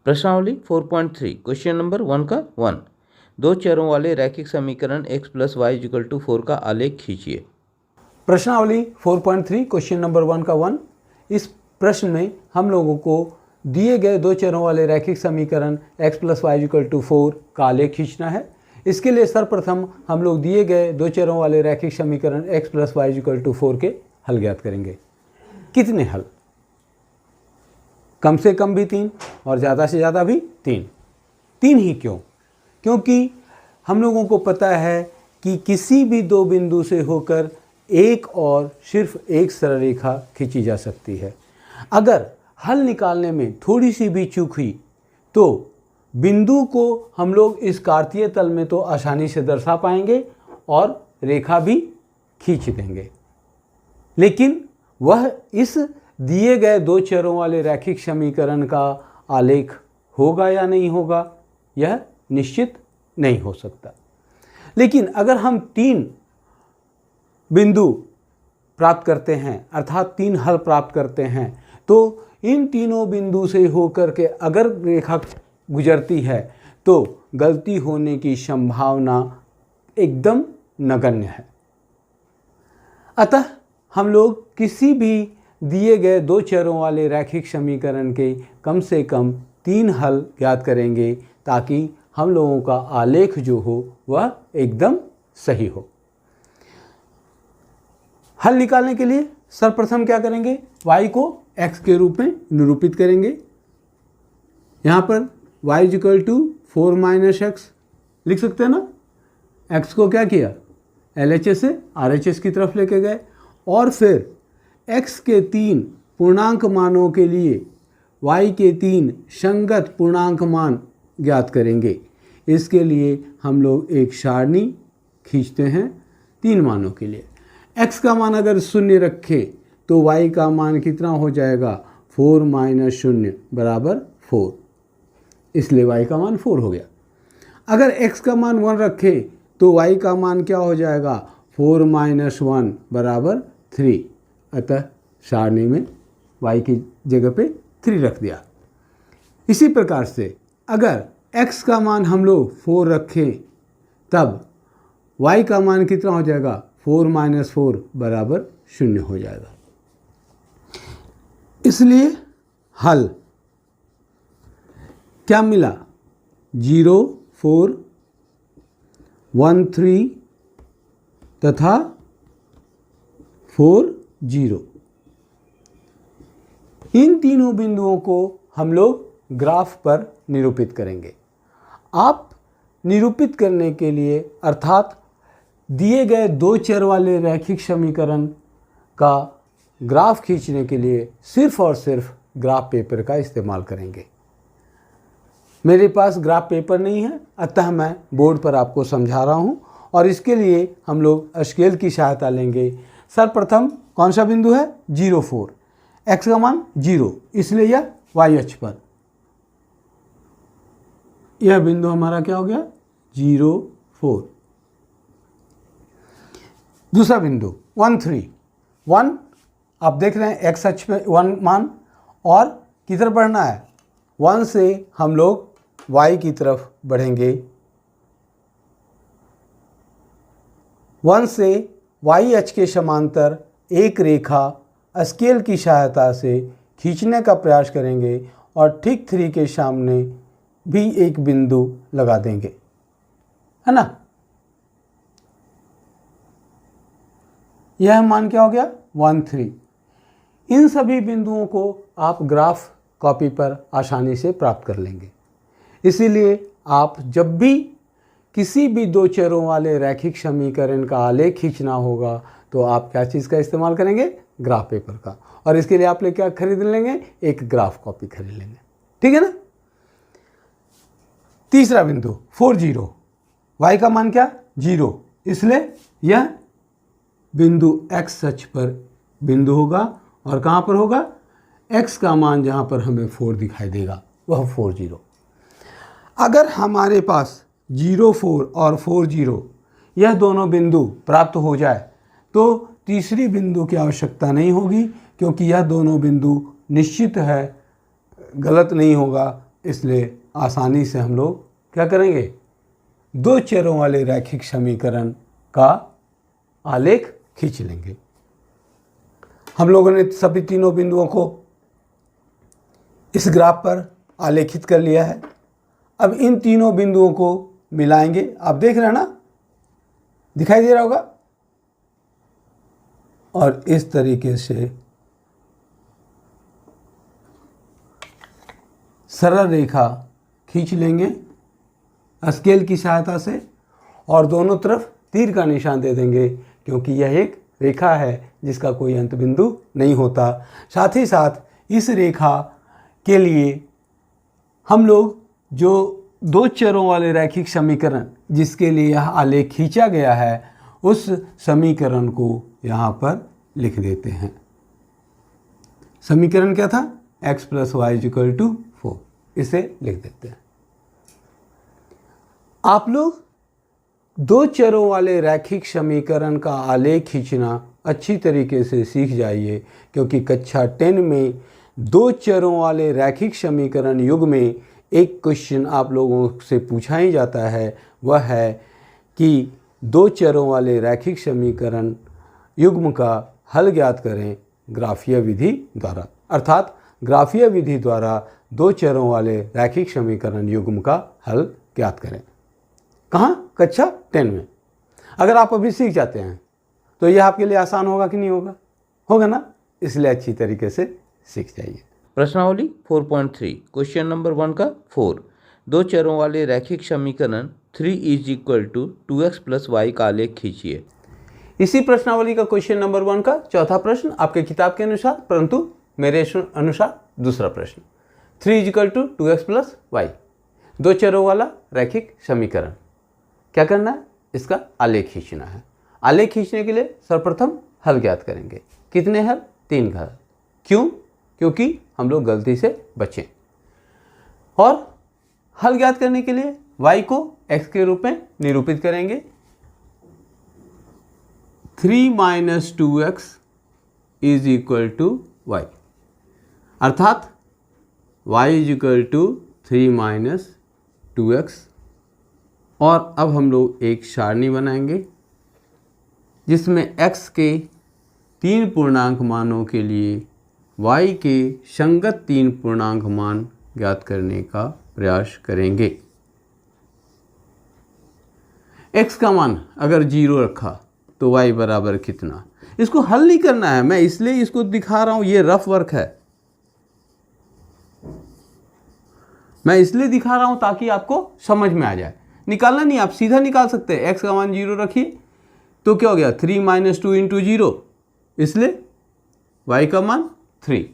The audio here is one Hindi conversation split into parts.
प्रश्नावली 4.3 क्वेश्चन नंबर 1 का 1। दो चरों वाले रैखिक समीकरण x + y = 4 का आलेख खींचिए। प्रश्नावली 4.3 क्वेश्चन नंबर 1 का 1। इस प्रश्न में हम लोगों को दिए गए दो चरों वाले रैखिक समीकरण x + y = 4 का आलेख खींचना है। इसके लिए सर्वप्रथम हम लोग दिए गए दो चरों वाले रैखिक समीकरण x + y = 4 के हल ज्ञात करेंगे। कितने हल? कम से कम भी 3 और ज़्यादा से ज़्यादा भी 3। 3 ही क्यों? क्योंकि हम लोगों को पता है कि किसी भी दो बिंदु से होकर एक और सिर्फ एक सरल रेखा खींची जा सकती है। अगर हल निकालने में थोड़ी सी भी चूक हुई तो बिंदु को हम लोग इस कार्तीय तल में तो आसानी से दर्शा पाएंगे और रेखा भी खींच देंगे, लेकिन वह इस दिए गए दो चरों वाले रैखिक समीकरण का आलेख होगा या नहीं होगा, यह निश्चित नहीं हो सकता। लेकिन अगर हम 3 बिंदु प्राप्त करते हैं, अर्थात 3 हल प्राप्त करते हैं, तो इन तीनों बिंदु से होकर के अगर रेखा गुजरती है तो गलती होने की संभावना एकदम नगण्य है। अतः हम लोग किसी भी दिए गए दो चरों वाले रैखिक समीकरण के कम से कम 3 हल ज्ञात करेंगे ताकि हम लोगों का आलेख जो हो वह एकदम सही हो। हल निकालने के लिए सर्वप्रथम क्या करेंगे? y को x के रूप में निरूपित करेंगे। यहाँ पर y = 4 - x लिख सकते हैं ना। x को क्या किया? LHS से RHS की तरफ लेके गए और फिर x के 3 पूर्णांक मानों के लिए y के 3 संगत पूर्णांक मान ज्ञात करेंगे। इसके लिए हम लोग एक सारणी खींचते हैं 3 मानों के लिए। x का मान अगर 0 रखे तो y का मान कितना हो जाएगा? 4 - 0 = 4, इसलिए y का मान 4 हो गया। अगर x का मान 1 रखे तो y का मान क्या हो जाएगा? 4 - 1 = 3। अतः सारणी में y की जगह पे 3 रख दिया। इसी प्रकार से अगर x का मान हम लोग 4 रखें तब y का मान कितना हो जाएगा? 4 - 4 = 0 हो जाएगा। इसलिए हल क्या मिला? 0, 4, 1, 3 तथा 4, 0। इन तीनों बिंदुओं को हम लोग ग्राफ पर निरूपित करेंगे। आप निरूपित करने के लिए अर्थात दिए गए दो चर वाले रैखिक समीकरण का ग्राफ खींचने के लिए सिर्फ और सिर्फ ग्राफ पेपर का इस्तेमाल करेंगे। मेरे पास ग्राफ पेपर नहीं है, अतः मैं बोर्ड पर आपको समझा रहा हूँ और इसके लिए हम लोग स्केल की सहायता लेंगे। सर्वप्रथम कौन सा बिंदु है? 0, 4। x का मान 0, इसलिए यह y अक्ष पर यह बिंदु हमारा क्या हो गया? 0, 4। दूसरा बिंदु 1, 3। 1 आप देख रहे हैं x अक्ष पे 1 मान, और किधर बढ़ना है? 1 से हम लोग y की तरफ बढ़ेंगे। 1 से y अक्ष के समांतर एक रेखा स्केल की सहायता से खींचने का प्रयास करेंगे और ठीक 3 के सामने भी एक बिंदु लगा देंगे, है ना। यह मान क्या हो गया? 1, 3। इन सभी बिंदुओं को आप ग्राफ कॉपी पर आसानी से प्राप्त कर लेंगे। इसीलिए आप जब भी किसी भी दो चरों वाले रैखिक समीकरण का आलेख खींचना होगा तो आप क्या चीज़ का इस्तेमाल करेंगे? ग्राफ पेपर का। और इसके लिए आप लोग क्या खरीद लेंगे? एक ग्राफ कॉपी खरीद लेंगे, ठीक है ना। तीसरा बिंदु 4, 0। y का मान क्या? 0, इसलिए यह बिंदु x अक्ष पर बिंदु होगा। और कहाँ पर होगा? x का मान जहाँ पर हमें 4 दिखाई देगा वह 4, 0। अगर हमारे पास 0, 4 और 4, 0 यह दोनों बिंदु प्राप्त हो जाए तो तीसरी बिंदु की आवश्यकता नहीं होगी, क्योंकि यह दोनों बिंदु निश्चित है गलत नहीं होगा, इसलिए आसानी से हम लोग क्या करेंगे, दो चरों वाले रैखिक समीकरण का आलेख खींच लेंगे। हम लोगों ने सभी तीनों बिंदुओं को इस ग्राफ पर आलेखित कर लिया है। अब इन तीनों बिंदुओं को मिलाएंगे। आप देख रहे हैं ना, दिखाई दे रहा होगा। और इस तरीके से सरल रेखा खींच लेंगे स्केल की सहायता से और दोनों तरफ तीर का निशान दे देंगे, क्योंकि यह एक रेखा है जिसका कोई अंत बिंदु नहीं होता। साथ ही साथ इस रेखा के लिए हम लोग जो दो चरों वाले रैखिक समीकरण जिसके लिए यह आलेख खींचा गया है, उस समीकरण को यहाँ पर लिख देते हैं। समीकरण क्या था, x + y = 4। इसे लिख देते हैं। आप लोग दो चरों वाले रैखिक समीकरण का आलेख खींचना अच्छी तरीके से सीख जाइए, क्योंकि कक्षा 10 में दो चरों वाले रैखिक समीकरण युग में एक क्वेश्चन आप लोगों से पूछा ही जाता है। वह है कि दो चरों वाले रैखिक समीकरण युग्म का हल ज्ञात करें ग्राफीय विधि द्वारा। अर्थात ग्राफीय विधि द्वारा दो चरों वाले रैखिक समीकरण युग्म का हल ज्ञात करें। कहाँ, कक्षा 10 में। अगर आप अभी सीख जाते हैं तो यह आपके लिए आसान होगा कि नहीं होगा, होगा ना। इसलिए अच्छी तरीके से सीख जाइए। प्रश्नावली 4.3 क्वेश्चन नंबर 1 का 4, दो चरों वाले रैखिक समीकरण 3 = 2x + y का आलेख खींचिए। इसी प्रश्नावली का क्वेश्चन नंबर 1 का चौथा प्रश्न आपके किताब के अनुसार, परंतु मेरे अनुसार दूसरा प्रश्न। 3 = 2x + y, दो चरों वाला रैखिक समीकरण। क्या करना है, इसका आलेख खींचना है। आलेख खींचने के लिए सर्वप्रथम हल ज्ञात करेंगे। कितने हल, 3 हल। क्यों, क्योंकि हम लोग गलती से बचें। और हल ज्ञात करने के लिए y को x के रूप में निरूपित करेंगे। 3 - 2x = y, अर्थात y = 3 - 2x। और अब हम लोग एक सारणी बनाएंगे जिसमें x के 3 पूर्णांक मानों के लिए y के संगत 3 पूर्णांक मान ज्ञात करने का प्रयास करेंगे। x का मान अगर 0 रखा तो y बराबर कितना, इसको हल नहीं करना है। मैं इसलिए इसको दिखा रहा हूँ, ये रफ वर्क है। मैं इसलिए दिखा रहा हूँ ताकि आपको समझ में आ जाए। निकालना नहीं, आप सीधा निकाल सकते हैं। x का मान 0 रखिए तो क्या हो गया, 3 - 2 × 0, इसलिए y का मान 3।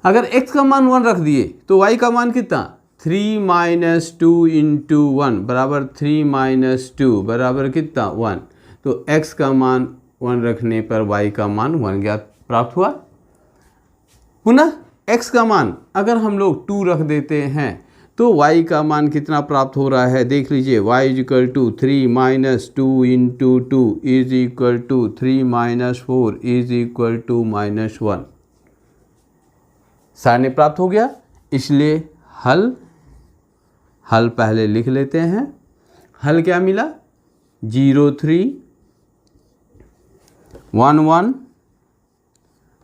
अगर x का मान 1 रख दिए तो y का मान कितना, 3 - 2 × 1 बराबर 3 - 2 बराबर कितना, 1। तो x का मान 1 रखने पर y का मान 1 ज्ञात प्राप्त हुआ। पुनः x का मान अगर हम लोग 2 रख देते हैं तो y का मान कितना प्राप्त हो रहा है, देख लीजिए। y = 3 - 2 × 2 = 3 - 4 = -1। सारणी प्राप्त हो गया। इसलिए हल पहले लिख लेते हैं। हल क्या मिला, 0 3 1 1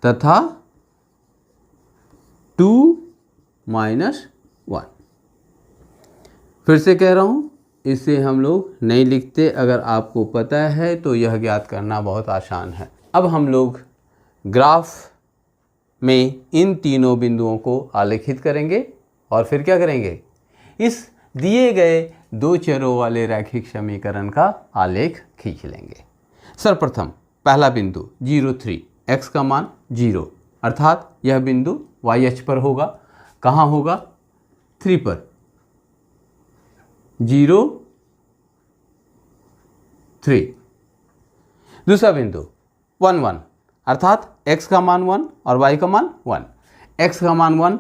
तथा 2 - 1। फिर से कह रहा हूँ, इसे हम लोग नहीं लिखते। अगर आपको पता है तो यह ज्ञात करना बहुत आसान है। अब हम लोग ग्राफ में इन तीनों बिंदुओं को आलेखित करेंगे और फिर क्या करेंगे, इस दिए गए दो चरों वाले रैखिक समीकरण का आलेख खींच लेंगे। सर्वप्रथम पहला बिंदु 0 3, x का मान 0, अर्थात यह बिंदु y अक्ष पर होगा। कहाँ होगा, 3 पर। 0 3। दूसरा बिंदु 1 1, अर्थात x का मान 1 और y का मान 1। x का मान 1,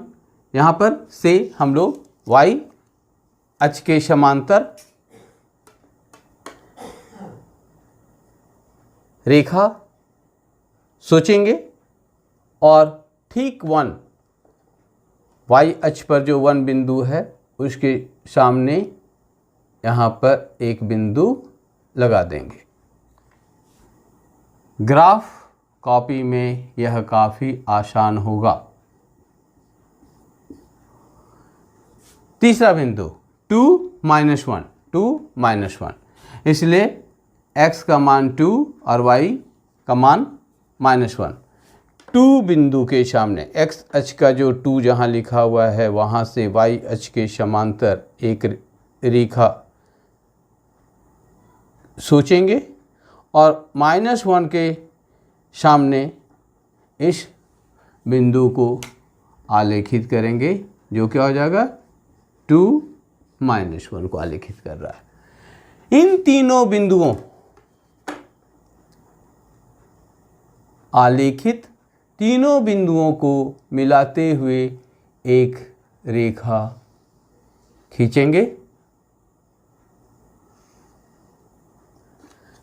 यहाँ पर से हम लोग y अक्ष के समांतर रेखा सोचेंगे और ठीक 1 y अक्ष पर जो 1 बिंदु है उसके सामने यहाँ पर एक बिंदु लगा देंगे। ग्राफ कॉपी में यह काफ़ी आसान होगा। तीसरा बिंदु 2 -1, इसलिए x का मान 2 और y का मान -1। 2 बिंदु के सामने x अक्ष का जो 2 जहाँ लिखा हुआ है वहाँ से y अक्ष के समांतर एक रेखा सोचेंगे और -1 के सामने इस बिंदु को आलेखित करेंगे, जो क्या हो जाएगा 2 -1 को आलेखित कर रहा है। इन तीनों बिंदुओं आलेखित तीनों बिंदुओं को मिलाते हुए एक रेखा खींचेंगे।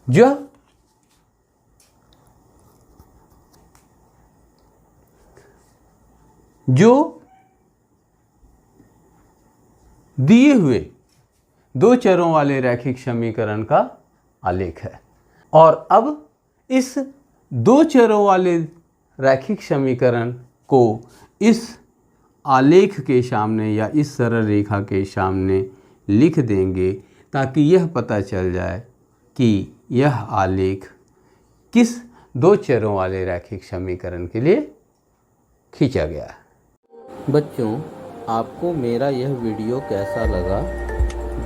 जो दिए हुए 2 चरों वाले रैखिक समीकरण का आलेख है। और अब इस 2 चरों वाले रैखिक समीकरण को इस आलेख के सामने या इस सरल रेखा के सामने लिख देंगे ताकि यह पता चल जाए कि यह आलेख किस 2 चरों वाले रैखिक समीकरण के लिए खींचा गया है। बच्चों, आपको मेरा यह वीडियो कैसा लगा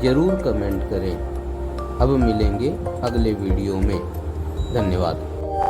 ज़रूर कमेंट करें। अब मिलेंगे अगले वीडियो में। धन्यवाद।